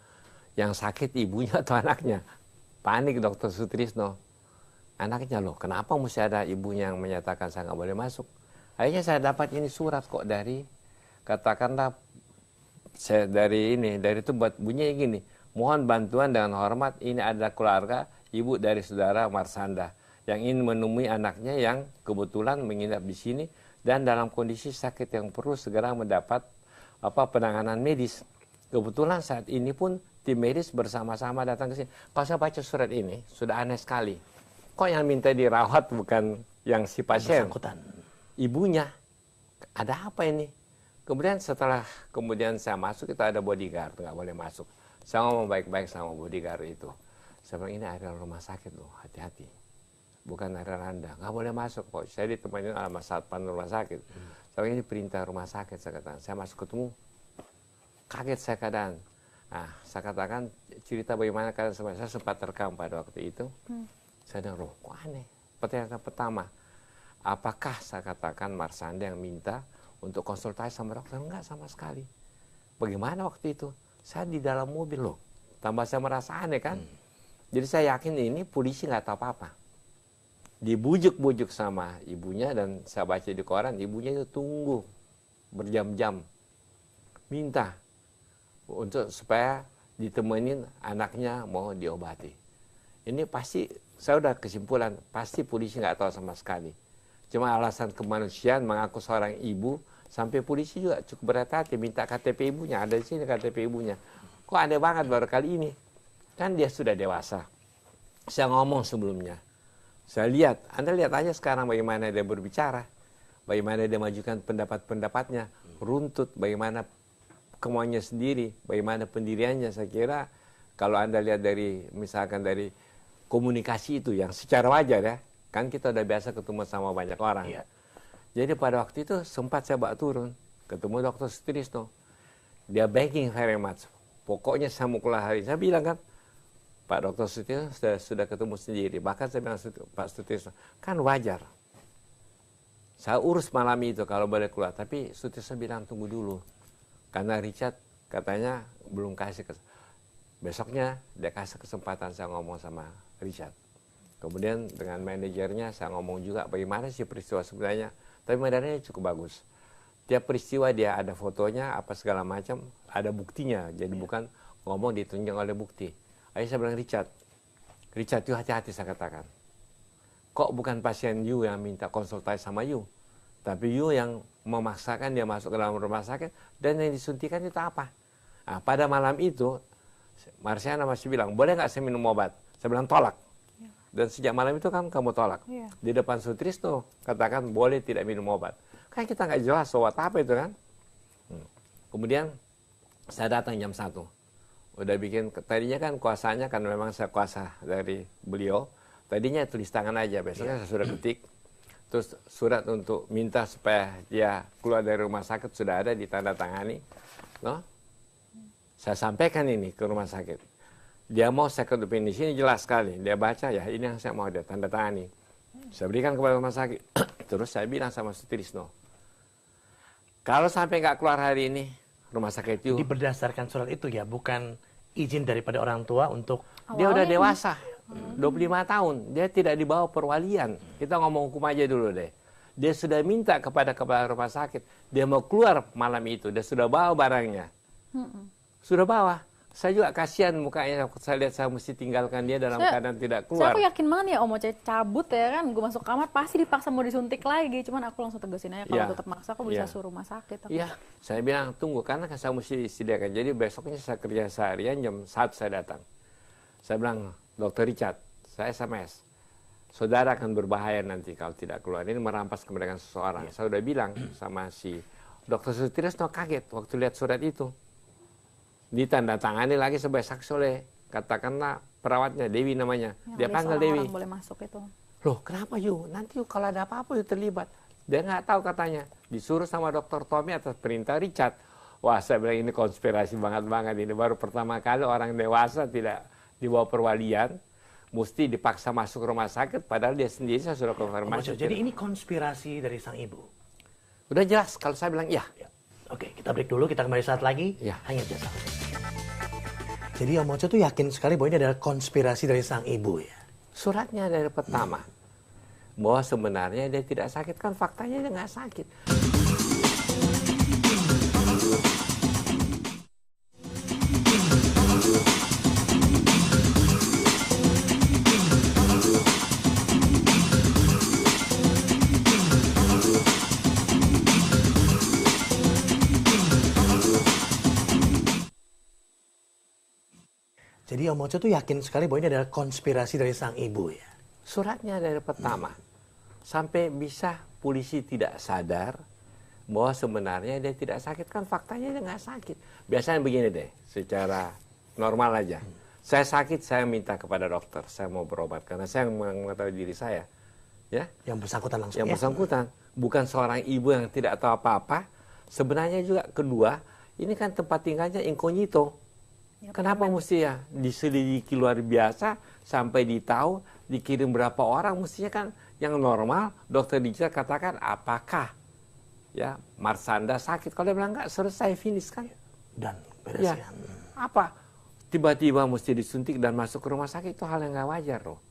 Yang sakit ibunya atau anaknya? Panik Dr. Sutrisno. Anaknya loh, kenapa mesti ada ibunya yang menyatakan saya nggak boleh masuk? Akhirnya saya dapat ini surat kok dari, katakanlah, saya dari itu buat bunyinya gini. Mohon bantuan dengan hormat, ini adalah keluarga, ibu dari saudara Marsanda. Yang ingin menemui anaknya yang kebetulan menginap di sini. Dan dalam kondisi sakit yang perlu segera mendapat penanganan medis. Kebetulan saat ini pun tim medis bersama-sama datang ke sini. Kalau saya baca surat ini, sudah aneh sekali. Kok yang minta dirawat bukan yang si pasien? Ibunya. Ada apa ini? Kemudian setelah saya masuk, itu ada bodyguard, nggak boleh masuk. Saya ngomong baik-baik sama bodyguard itu. Saya bilang, ini adalah rumah sakit loh, hati-hati. Bukan area Anda, nggak boleh masuk kok. Saya ditemani sama satpam rumah sakit. Saya bilang, ini perintah rumah sakit, saya katakan. Saya masuk ketemu, kaget saya keadaan. Nah, saya katakan cerita bagaimana keadaan saya sempat terekam pada waktu itu. Saya bilang, loh kok aneh. Pertanyaan pertama, apakah saya katakan Marsanda yang minta untuk konsultasi sama dokter? Enggak sama sekali. Bagaimana waktu itu? Saya di dalam mobil loh. Tambah saya merasa aneh kan. Jadi saya yakin ini polisi nggak tahu apa-apa. Dibujuk-bujuk sama ibunya dan saya baca di koran, ibunya itu tunggu berjam-jam. Minta untuk supaya ditemenin anaknya mau diobati. Ini pasti, saya udah kesimpulan, pasti polisi nggak tahu sama sekali. Cuma alasan kemanusiaan mengaku seorang ibu, sampai polisi juga cukup berhati-hati minta KTP ibunya, ada di sini KTP ibunya. Kok aneh banget baru kali ini? Kan dia sudah dewasa. Saya ngomong sebelumnya. Saya lihat, Anda lihat aja sekarang bagaimana dia berbicara. Bagaimana dia majukan pendapat-pendapatnya. Runtut, bagaimana kemauannya sendiri, bagaimana pendiriannya. Saya kira kalau Anda lihat dari, misalkan dari komunikasi itu yang secara wajar ya. Kan kita udah biasa ketemu sama banyak orang. Iya. Jadi pada waktu itu sempat saya bawa turun. Ketemu Dr. Sutrisno. Dia begging very much. Pokoknya saya mau keluar hari. Saya bilang kan, Pak Dr. Sutrisno sudah ketemu sendiri. Bahkan saya bilang, Pak Sutrisno, kan wajar. Saya urus malam itu kalau boleh keluar. Tapi Sutrisno bilang tunggu dulu. Karena Richard katanya belum kasih besoknya dia kasih kesempatan saya ngomong sama Richard. Kemudian dengan manajernya saya ngomong juga bagaimana sih peristiwa sebenarnya. Tapi materinya cukup bagus. Tiap peristiwa dia ada fotonya, apa segala macam, ada buktinya. Jadi bukan ngomong ditunjang oleh bukti. Akhirnya saya bilang, Richard, you hati-hati saya katakan. Kok bukan pasien you yang minta konsultasi sama you, tapi you yang memaksakan dia masuk ke dalam rumah sakit, dan yang disuntikan itu apa? Nah, pada malam itu, Marsiana masih bilang, boleh nggak saya minum obat? Saya bilang, tolak. Dan sejak malam itu kan kamu tolak. Di depan Sutrisno, katakan boleh tidak minum obat. Kan kita nggak jelas obat apa itu kan. Kemudian saya datang jam 1. Udah bikin, tadinya kan kuasanya kan memang saya kuasa dari beliau. Tadinya tulis tangan aja, besoknya saya sudah ketik. Terus surat untuk minta supaya dia keluar dari rumah sakit sudah ada ditandatangani. No? Saya sampaikan ini ke rumah sakit. Dia mau second opinion di sini jelas sekali. Dia baca ya ini yang saya mau dia tandatangani. Saya berikan kepada rumah sakit. Terus saya bilang sama Sutrisno, kalau sampai nggak keluar hari ini, rumah sakit itu. Jadi berdasarkan surat itu ya, bukan izin daripada orang tua untuk dia udah dewasa, 25 tahun, dia tidak dibawa perwalian. Kita ngomong hukum aja dulu deh. Dia sudah minta kepada kepala rumah sakit, dia mau keluar malam itu, dia sudah bawa barangnya, sudah bawa. Saya juga kasihan mukanya, saya lihat saya mesti tinggalkan dia dalam keadaan tidak keluar. Saya aku yakin banget ya Om Oce cabut ya kan, gue masuk kamar pasti dipaksa mau disuntik lagi, cuman aku langsung tegasin aja kalau tetap maksa aku bisa suruh rumah sakit. Iya, saya bilang tunggu karena kan saya mesti disediakan. Jadi besoknya saya kerja seharian jam 1 saya datang. Saya bilang, Dr. Richard, saya SMS, saudara akan berbahaya nanti kalau tidak keluar. Ini merampas kemerdekaan seseorang. Saya udah bilang sama si Dr. Sutrisno kaget waktu lihat surat itu. Ditandatangani lagi sebagai saksi oleh katakanlah perawatnya Dewi namanya. Dia panggil Dewi. Boleh masuk itu. Loh kenapa nanti kalau ada apa-apa terlibat. Dia nggak tahu katanya. Disuruh sama Dr. Tommy atas perintah Richard. Wah saya bilang ini konspirasi banget ini. Baru pertama kali orang dewasa tidak dibawa perwalian. Mesti dipaksa masuk rumah sakit. Padahal dia sendiri saya sudah konfirmasi. Jadi ini konspirasi dari sang ibu. Udah jelas kalau saya bilang iya. Oke, kita break dulu, kita kembali saat lagi. Ya. Hanya jasa. Jadi Om Oce tuh yakin sekali bahwa ini adalah konspirasi dari sang ibu ya. Suratnya dari pertama. Bahwa sebenarnya dia tidak sakit, kan faktanya dia nggak sakit. Jadi Om Oce tuh yakin sekali bahwa ini adalah konspirasi dari sang ibu ya. Suratnya dari pertama. Sampai bisa polisi tidak sadar bahwa sebenarnya dia tidak sakit, kan faktanya dia nggak sakit. Biasanya begini deh, secara normal aja. Saya sakit, saya minta kepada dokter, saya mau berobat karena saya mengetahui diri saya. Ya? Yang bersangkutan langsung. Yang bersangkutan. Bukan seorang ibu yang tidak tahu apa-apa. Sebenarnya juga kedua, ini kan tempat tinggalnya incognito. Kenapa mesti ya diselidiki luar biasa sampai ditahu dikirim berapa orang, mestinya kan yang normal dokter Richard katakan apakah ya Marsanda sakit, kalau dia bilang enggak selesai finish kan dan beres ya. Apa tiba-tiba mesti disuntik dan masuk ke rumah sakit, itu hal yang nggak wajar loh.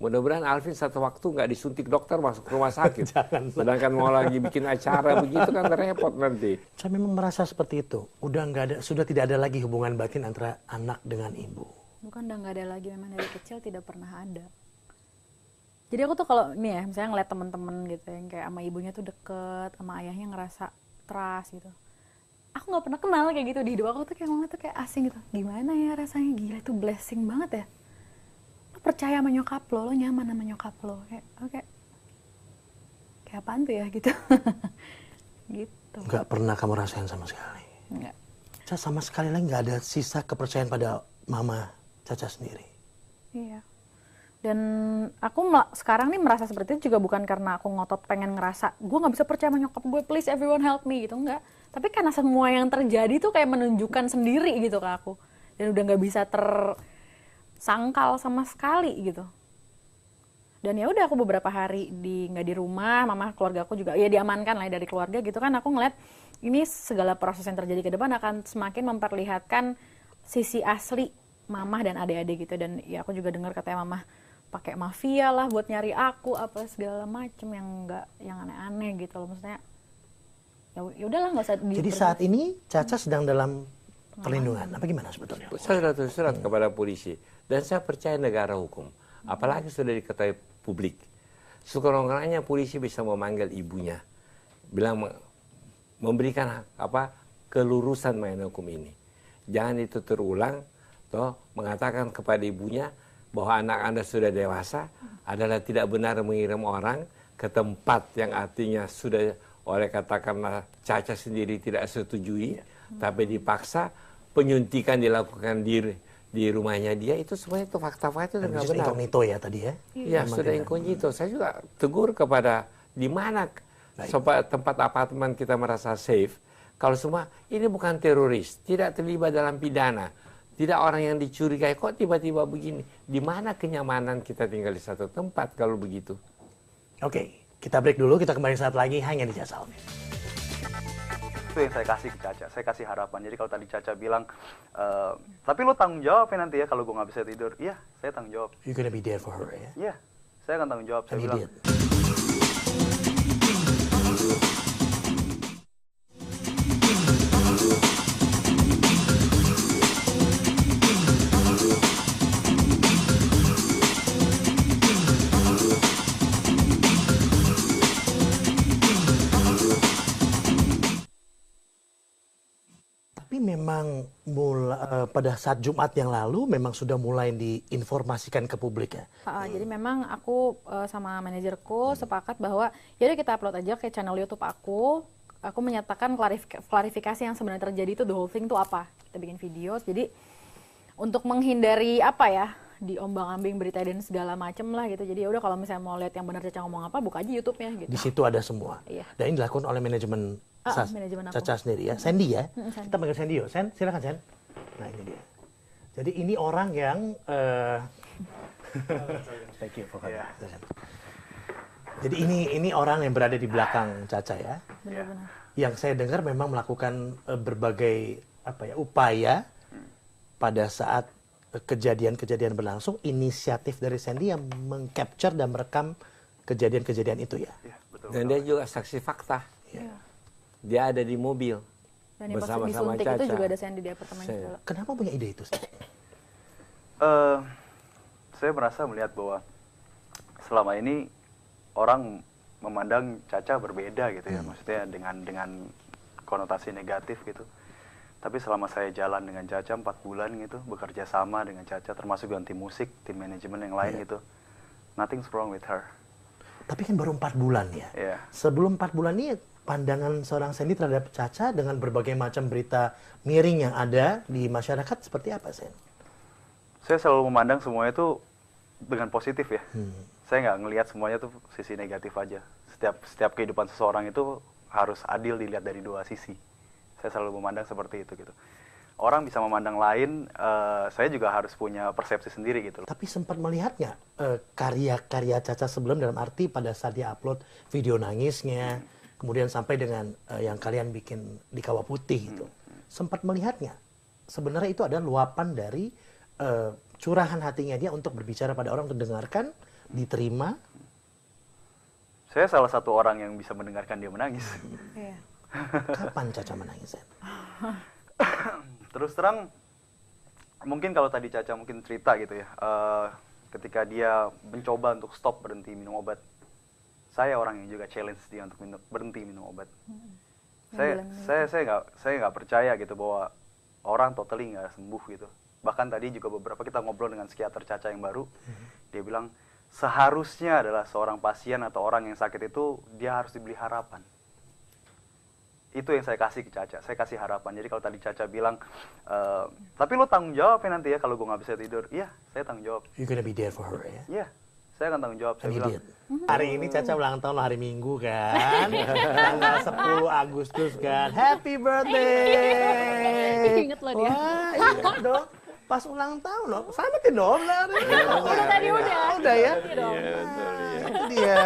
Mudah-mudahan Alvin satu waktu nggak disuntik dokter masuk ke rumah sakit. Sedangkan mau lagi bikin acara begitu kan repot nanti. Saya memang merasa seperti itu. Sudah tidak ada lagi hubungan batin antara anak dengan ibu. Bukan udah nggak ada lagi, memang dari kecil tidak pernah ada. Jadi aku tuh kalau nih ya, misalnya ngeliat temen-temen gitu yang kayak sama ibunya tuh deket, sama ayahnya ngerasa trust gitu. Aku nggak pernah kenal kayak gitu, di hidup aku tuh kayak mama tuh kayak asing gitu. Gimana ya rasanya, gila itu blessing banget ya. Percaya sama nyokap lo nyaman sama nyokap lo, kayak apaan tuh ya gitu. Gitu. Nggak pernah kamu rasain sama sekali? Nggak. Caca sama sekali lagi nggak ada sisa kepercayaan pada mama Caca sendiri? Iya. Dan aku sekarang nih merasa seperti itu juga bukan karena aku ngotot pengen ngerasa gue nggak bisa percaya sama nyokap gue, please everyone help me gitu, enggak. Tapi karena semua yang terjadi tuh kayak menunjukkan sendiri gitu ke aku. Dan udah nggak bisa sangkal sama sekali gitu. Dan ya udah aku beberapa hari nggak di rumah, mama keluarga aku juga ya diamankan lah dari keluarga gitu kan. Aku ngeliat ini segala proses yang terjadi ke depan akan semakin memperlihatkan sisi asli mama dan adik-adik gitu. Dan ya aku juga dengar katanya mama pakai mafia lah buat nyari aku apa segala macem yang aneh-aneh gitu loh, maksudnya ya udahlah nggak usah. Jadi saat ini Caca sedang dalam perlindungan. Apa gimana sebetulnya? Saya sudah tulis surat kepada polisi dan saya percaya negara hukum. Apalagi sudah diketahui publik. Sekurang-kurangnya polisi bisa memanggil ibunya, bilang memberikan kelurusan mengenai hukum ini. Jangan itu terulang, toh mengatakan kepada ibunya bahwa anak Anda sudah dewasa adalah tidak benar mengirim orang ke tempat yang artinya sudah oleh katakanlah Caca sendiri tidak setujui, tapi dipaksa penyuntikan dilakukan di rumahnya dia, itu semuanya itu fakta-fakta itu nggak benar. Inkognito ya tadi ya? Ya sudah inkognito. Saya juga tegur kepada di mana tempat apartemen kita merasa safe. Kalau semua ini bukan teroris, tidak terlibat dalam pidana, tidak orang yang dicurigai, kok tiba-tiba begini. Di mana kenyamanan kita tinggal di satu tempat kalau begitu? Oke, kita break dulu, kita kembali saat lagi hanya di Caca Almin. Itu yang saya kasih ke Caca, saya kasih harapan. Jadi kalau tadi Caca bilang, tapi lo tanggung jawab ya nanti ya kalau gue nggak bisa tidur. Iya, saya tanggung jawab. You're gonna be there for her ya? Iya, saya akan tanggung jawab. Saya And he bilang, did. Tapi memang pada saat Jumat yang lalu memang sudah mulai diinformasikan ke publik ya. Jadi memang aku sama manajerku sepakat bahwa yaudah kita upload aja ke channel YouTube aku. Aku menyatakan klarifikasi yang sebenarnya terjadi itu the whole thing itu apa. Kita bikin video. Jadi untuk menghindari apa ya, diombang-ambing berita dan segala macem lah gitu. Jadi udah kalau misalnya mau lihat yang benar Caca ngomong apa, buka aja YouTube-nya gitu. Di situ ada semua. Iya. Dan ini dilakukan oleh manajemen manajemen aku. Caca sendiri ya. Sandy ya. Sandy. Kita panggil Sandy yuk. Sen, silakan Sen. Nah ini dia. Jadi ini orang yang thank you for coming. Jadi ini orang yang berada di belakang Caca ya. Benar-benar. Yang saya dengar memang melakukan berbagai upaya pada saat kejadian-kejadian berlangsung, inisiatif dari Sandy yang mengcapture dan merekam kejadian-kejadian itu ya. iya, betul. Dan dia juga saksi fakta. Iya. Dia ada di mobil Dan yang pas bersama-sama disuntik Caca. itu juga ada Sandy di apartemen Saya- segala. Kenapa punya ide itu? Saya merasa melihat bahwa selama ini orang memandang Caca berbeda gitu ya, maksudnya dengan konotasi negatif gitu. Tapi selama saya jalan dengan Caca 4 bulan gitu, bekerja sama dengan Caca, termasuk dengan tim musik, tim manajemen yang lain gitu, nothing's wrong with her. Tapi kan baru 4 bulan ya. Iya. Sebelum 4 bulan ini pandangan seorang Sandy terhadap Caca dengan berbagai macam berita miring yang ada di masyarakat seperti apa, Sen? Saya selalu memandang semuanya itu dengan positif ya. Saya nggak ngelihat semuanya tuh sisi negatif aja. Setiap kehidupan seseorang itu harus adil dilihat dari dua sisi. Saya selalu memandang seperti itu gitu. Orang bisa memandang lain, saya juga harus punya persepsi sendiri gitu. Tapi sempat melihat nggak karya-karya Caca sebelum, dalam arti pada saat dia upload video nangisnya, kemudian sampai dengan yang kalian bikin di Kawah Putih itu, sempat melihat nggak sebenarnya itu adalah luapan dari curahan hatinya dia untuk berbicara pada orang, untuk dengarkan, diterima. Saya salah satu orang yang bisa mendengarkan dia menangis. Iya. Kapan Caca menangis, Sen? Terus terang, mungkin kalau tadi Caca mungkin cerita gitu ya, ketika dia mencoba untuk stop berhenti minum obat, saya orang yang juga challenge dia untuk berhenti minum obat. Saya nggak percaya gitu bahwa orang totally nggak sembuh gitu. Bahkan tadi juga beberapa kita ngobrol dengan psikiater Caca yang baru, dia bilang seharusnya adalah seorang pasien atau orang yang sakit itu dia harus diberi harapan. Itu yang saya kasih ke Caca, saya kasih harapan. Jadi kalau tadi Caca bilang, tapi lo tanggung jawab ya nanti ya kalau gue nggak bisa tidur. Iya, saya tanggung jawab. You're gonna be there for her ya. Iya, saya akan tanggung jawab. Saya And he bilang, did. Hari ini Caca ulang tahun hari Minggu kan, tanggal 10 Agustus kan. Happy birthday. Ingat loh dia. Wah, iya dong. Pas ulang tahun loh, selamatin dong. Udah tadi udah. Udah ya. Iya dong. Itu dia.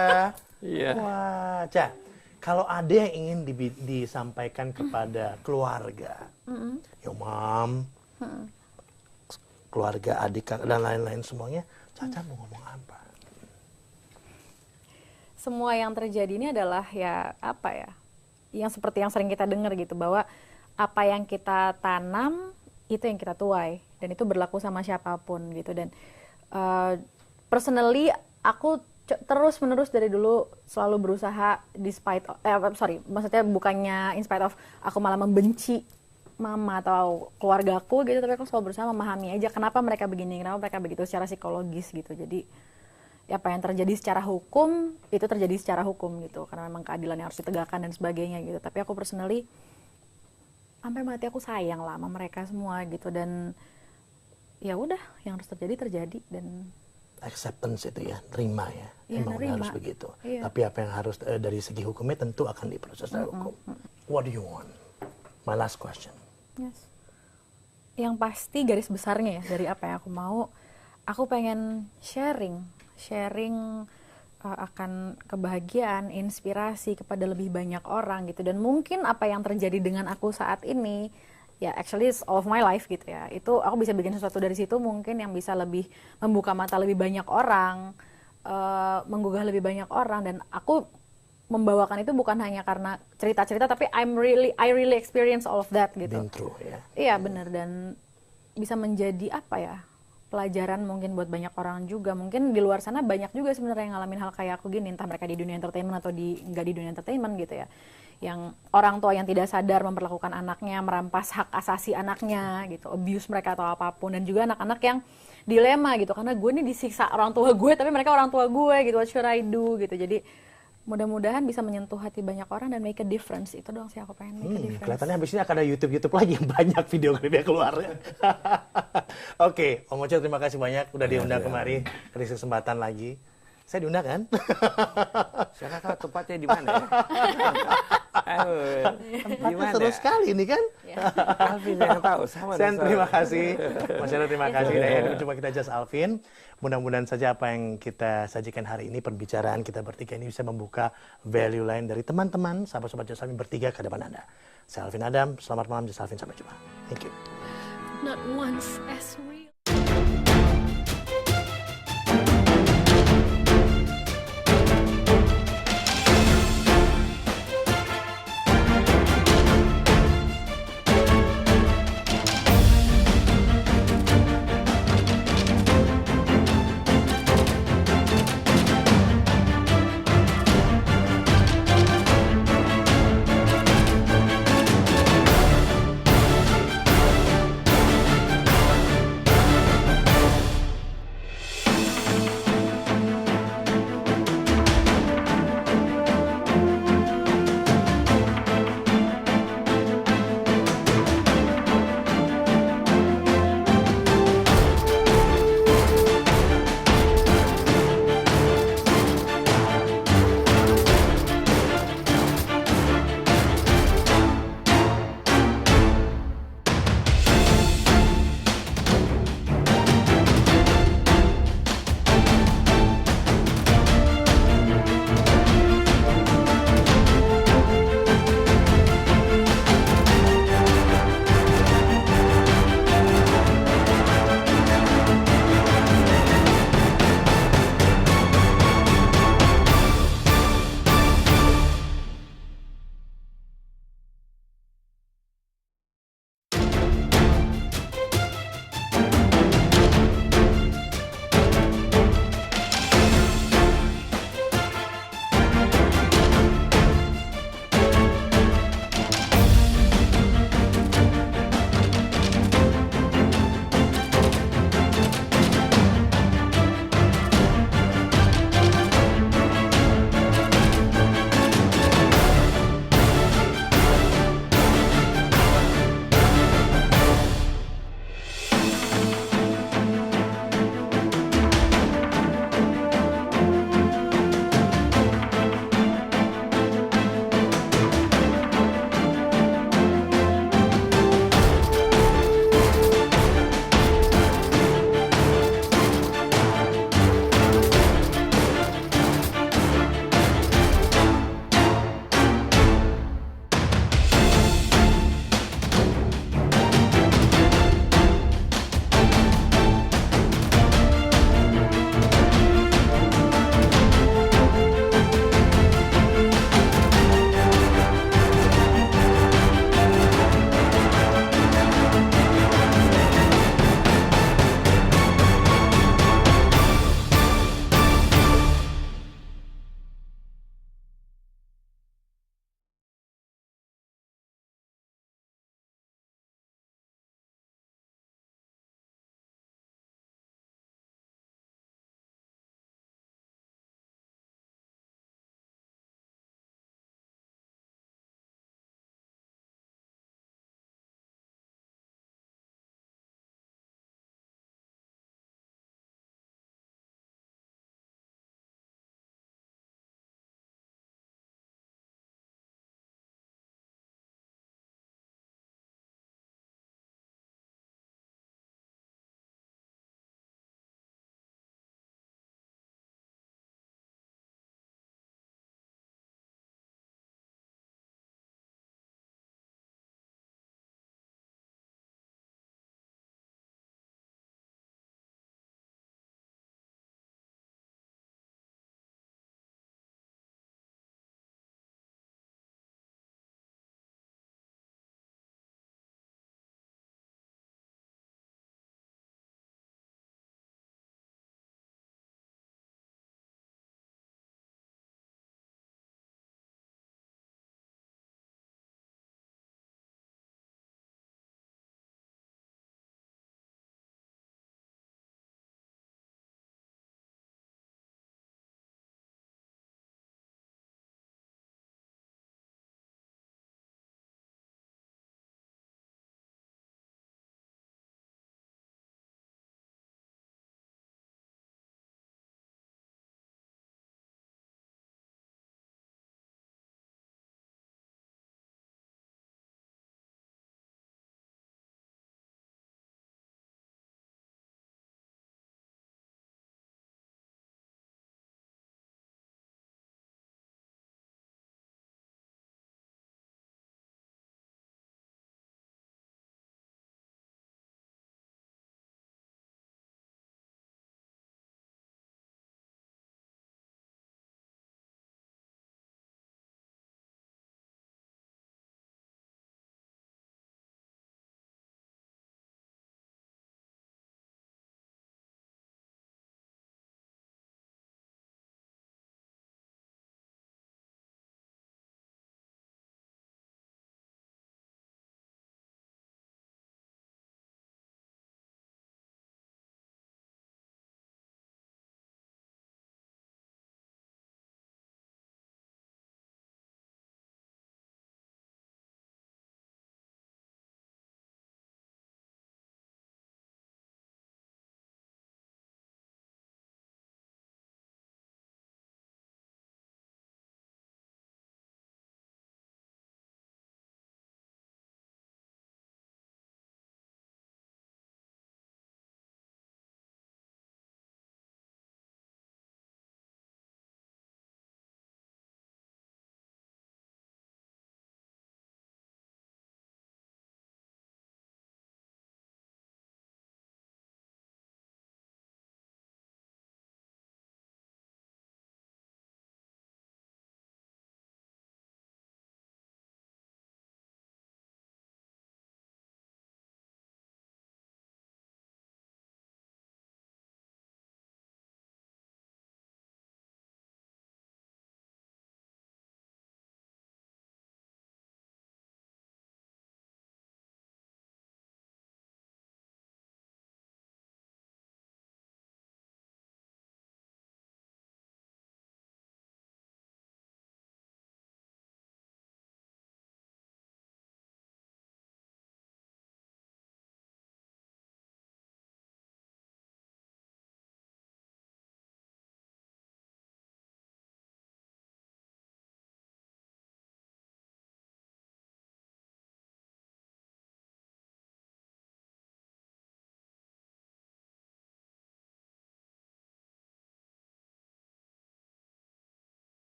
Iya. Wah, Ca, kalau ada yang ingin disampaikan kepada keluarga, ya Mam, keluarga adik dan lain-lain semuanya, Caca mau ngomong apa? Semua yang terjadi ini adalah ya apa ya, yang seperti yang sering kita dengar gitu, bahwa apa yang kita tanam itu yang kita tuai, dan itu berlaku sama siapapun gitu. Dan personally aku terus menerus dari dulu selalu berusaha maksudnya bukannya in spite of aku malah membenci mama atau keluargaku gitu, tapi aku selalu berusaha memahami aja kenapa mereka begini, kenapa mereka begitu secara psikologis gitu. Jadi apa yang terjadi secara hukum itu terjadi secara hukum gitu, karena memang keadilan yang harus ditegakkan dan sebagainya gitu. Tapi aku personally sampai mati aku sayang lah sama mereka semua gitu, dan ya udah yang harus terjadi dan acceptance itu ya, terima ya, ya emang nerima. harus begitu. Iya. Tapi apa yang harus dari segi hukumnya tentu akan diproses secara hukum. What do you want? My last question. Yes. Yang pasti garis besarnya ya dari apa yang aku mau, aku pengen sharing akan kebahagiaan, inspirasi kepada lebih banyak orang gitu. Dan mungkin apa yang terjadi dengan aku saat ini, ya actually it's all of my life gitu ya, itu aku bisa bikin sesuatu dari situ mungkin yang bisa lebih membuka mata lebih banyak orang, menggugah lebih banyak orang. Dan aku membawakan itu bukan hanya karena cerita-cerita, tapi I really experience all of that gitu. Been through ya. Iya benar, dan bisa menjadi apa ya, pelajaran mungkin buat banyak orang juga. Mungkin di luar sana banyak juga sebenarnya yang ngalamin hal kayak aku gini, entah mereka di dunia entertainment atau nggak di dunia entertainment gitu ya, yang orang tua yang tidak sadar memperlakukan anaknya, merampas hak asasi anaknya gitu, abuse mereka atau apapun. Dan juga anak-anak yang dilema gitu, karena gue nih disiksa orang tua gue tapi mereka orang tua gue gitu, what should I do gitu. Jadi mudah-mudahan bisa menyentuh hati banyak orang dan make a difference. Itu doang sih aku pengen make a difference. Kelihatannya habis ini akan ada YouTube lagi yang banyak video klipnya keluar. Oke, Om Oce terima kasih banyak udah diundang kemari. Kasih kesempatan lagi. Saya diundang kan? Saya nggak tahu tempatnya di mana ya. Di mana? Seru sekali ini kan? Alvin yang tahu. Sama Sen, dengan terima saya. kasih. Mas Hendra, terima kasih. Nah, ini coba kita just Alvin. Mudah-mudahan saja apa yang kita sajikan hari ini, perbicaraan kita bertiga ini bisa membuka value lain dari teman-teman, sahabat-sahabat Just Alvin bertiga ke depan Anda. Saya Alvin Adam, selamat malam Just Alvin, sampai jumpa. Thank you. Not once as we